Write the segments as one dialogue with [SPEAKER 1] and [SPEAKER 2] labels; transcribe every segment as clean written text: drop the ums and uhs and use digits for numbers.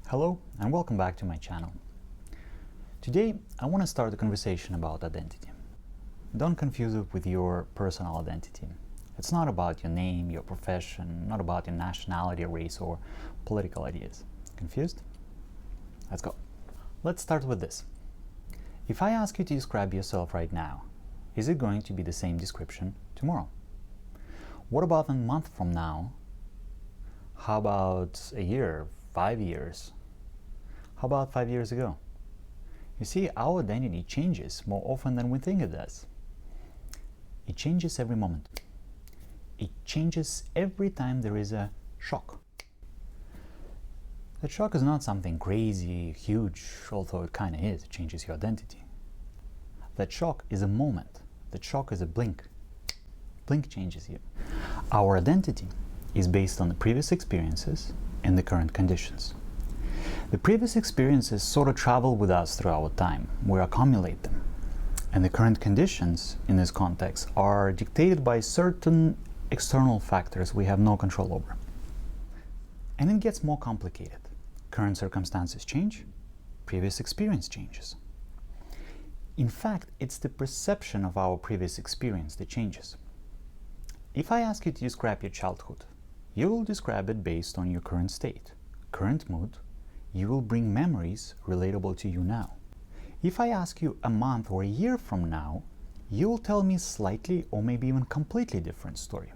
[SPEAKER 1] Hello and welcome back to my channel. Today I want to start a conversation about identity. Don't confuse it with your personal identity. It's not about your name, your profession, not about your nationality, race, or political ideas. Confused? Let's go. Let's start with this. If I ask you to describe yourself right now, is it going to be the same description tomorrow? What about a month from now? How about a year, 5 years? How about 5 years ago? You see, our identity changes more often than we think it does. It changes every moment. It changes every time there is a shock. That shock is not something crazy, huge, although it kind of is. It changes your identity. That shock is a moment. That shock is a blink. Blink changes you. Our identity is based on the previous experiences and the current conditions. The previous experiences sort of travel with us throughout time. We accumulate them. And the current conditions in this context are dictated by certain external factors we have no control over. And it gets more complicated. Current circumstances change, previous experience changes. In fact, it's the perception of our previous experience that changes. If I ask you to describe your childhood, you will describe it based on your current state, current mood. You will bring memories relatable to you now. If I ask you a month or a year from now, you will tell me slightly or maybe even completely different story.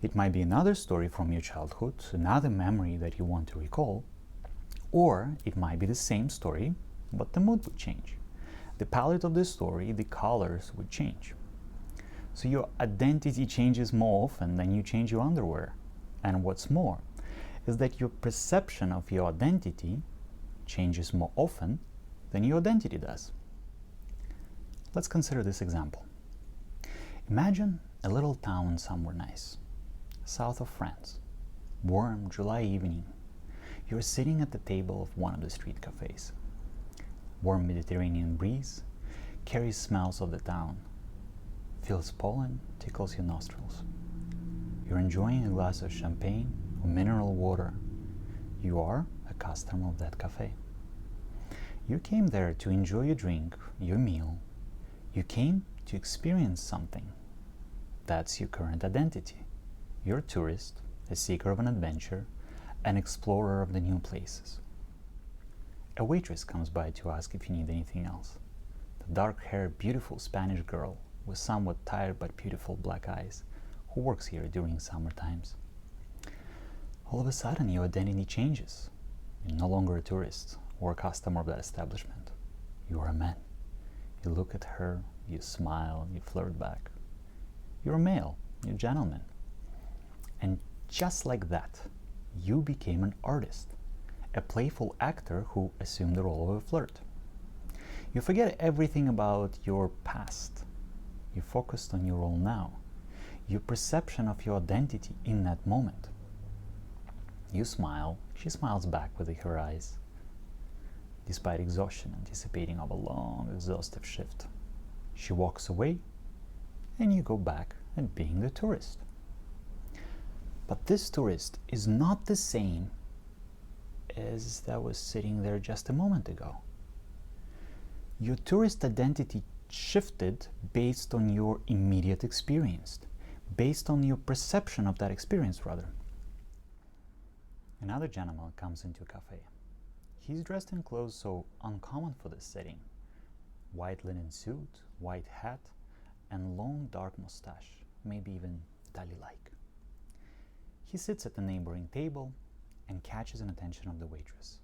[SPEAKER 1] It might be another story from your childhood, another memory that you want to recall, or it might be the same story, but the mood would change. The palette of the story, the colors would change. So your identity changes more often than you change your underwear. And what's more, is that your perception of your identity changes more often than your identity does. Let's consider this example. Imagine a little town somewhere nice, south of France, warm July evening. You're sitting at the table of one of the street cafes. Warm Mediterranean breeze carries smells of the town, feels pollen, tickles your nostrils. You're enjoying a glass of champagne or mineral water. You are a customer of that cafe. You came there to enjoy your drink, your meal. You came to experience something. That's your current identity. You're a tourist, a seeker of an adventure, an explorer of the new places. A waitress comes by to ask if you need anything else. The dark-haired, beautiful Spanish girl with somewhat tired but beautiful black eyes who works here during summer times. All of a sudden, your identity changes. You're no longer a tourist or a customer of that establishment. You are a man. You look at her, you smile, you flirt back. You're a male, you're a gentleman. And just like that, you became an artist, a playful actor who assumed the role of a flirt. You forget everything about your past. You focused on your role now, your perception of your identity in that moment. You smile, she smiles back with her eyes, despite exhaustion, anticipating of a long, exhaustive shift. She walks away, and you go back at being the tourist. But this tourist is not the same as that was sitting there just a moment ago. Your tourist identity shifted based on your immediate experience, based on your perception of that experience, rather. Another gentleman comes into a cafe. He's dressed in clothes so uncommon for this setting. White linen suit, white hat, and long dark mustache, maybe even Dali-like. He sits at the neighboring table and catches an attention of the waitress.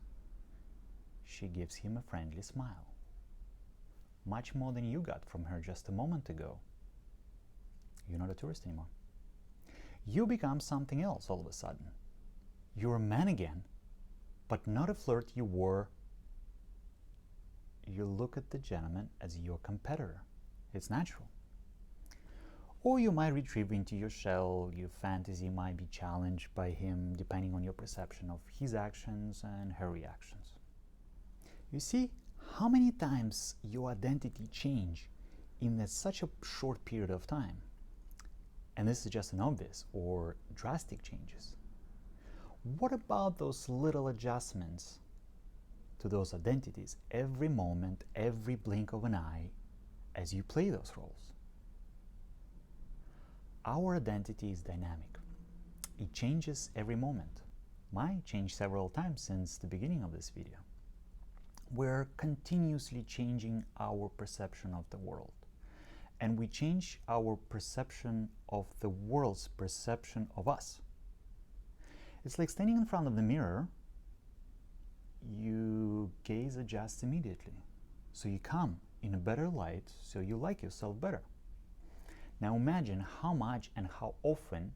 [SPEAKER 1] She gives him a friendly smile. Much more than you got from her just a moment ago. You're not a tourist anymore. You become something else all of a sudden. You're a man again, but not a flirt you were. You look at the gentleman as your competitor. It's natural. Or you might retrieve into your shell. Your fantasy might be challenged by him depending on your perception of his actions and her reactions. You see how many times your identity change in such a short period of time. And this is just an obvious or drastic changes. What about those little adjustments to those identities every moment, every blink of an eye as you play those roles. Our identity is dynamic. It changes every moment. Mine changed several times since the beginning of this video. We're continuously changing our perception of the world. And we change our perception of the world's perception of us. It's like standing in front of the mirror. You gaze adjusts immediately. So you come in a better light, so you like yourself better. Now imagine how much and how often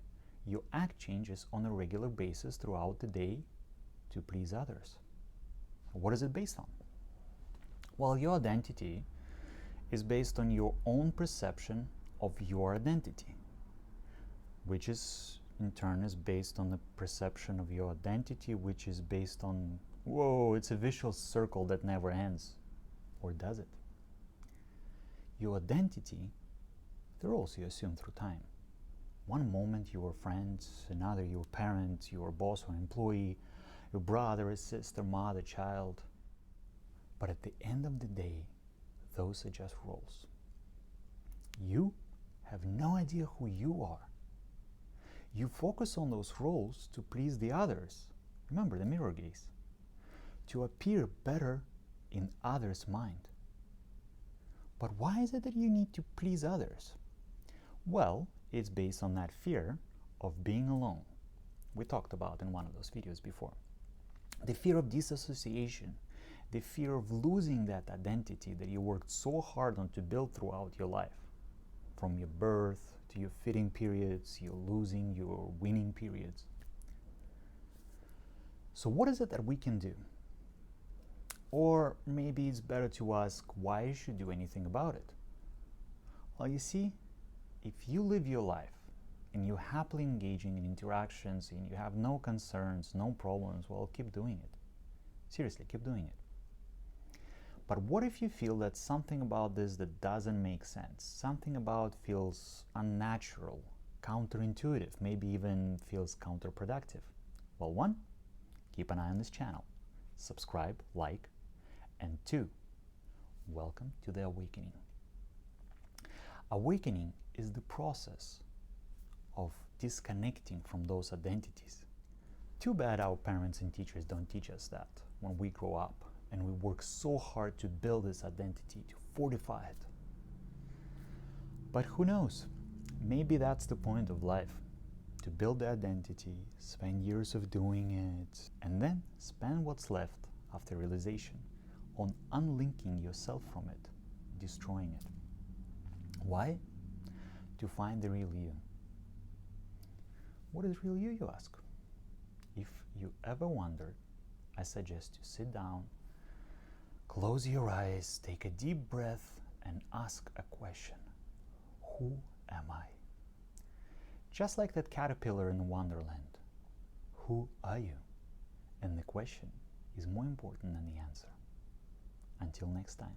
[SPEAKER 1] your act changes on a regular basis throughout the day to please others. What is it based on? Well, your identity is based on your own perception of your identity, which is in turn is based on the perception of your identity, which is based on, whoa, it's a vicious circle that never ends. Or does it? Your identity, the roles you assume through time. One moment you were friends, another you were parent, you were boss or employee, your brother or sister, mother, child. But at the end of the day, those are just roles. You have no idea who you are. You focus on those roles to please the others. Remember the mirror gaze. To appear better in others' mind. But why is it that you need to please others? Well, it's based on that fear of being alone. We talked about in one of those videos before. The fear of disassociation, the fear of losing that identity that you worked so hard on to build throughout your life. From your birth to your fitting periods, your losing, your winning periods. So what is it that we can do? Or maybe it's better to ask why you should do anything about it. Well, you see, if you live your life and you're happily engaging in interactions and you have no concerns, no problems, well, keep doing it. Seriously, keep doing it. But what if you feel that something about this that doesn't make sense, something about feels unnatural, counterintuitive, maybe even feels counterproductive? Well, one, keep an eye on this channel, subscribe, like, and two, welcome to the awakening. Awakening is the process of disconnecting from those identities. Too bad our parents and teachers don't teach us that when we grow up and we work so hard to build this identity, to fortify it. But who knows? Maybe that's the point of life, to build the identity, spend years of doing it, and then spend what's left after realization on unlinking yourself from it, destroying it. Why? To find the real you. What is real you, you ask? If you ever wondered, I suggest you sit down, close your eyes, take a deep breath, and ask a question. Who am I? Just like that caterpillar in Wonderland. Who are you? And the question is more important than the answer. Until next time.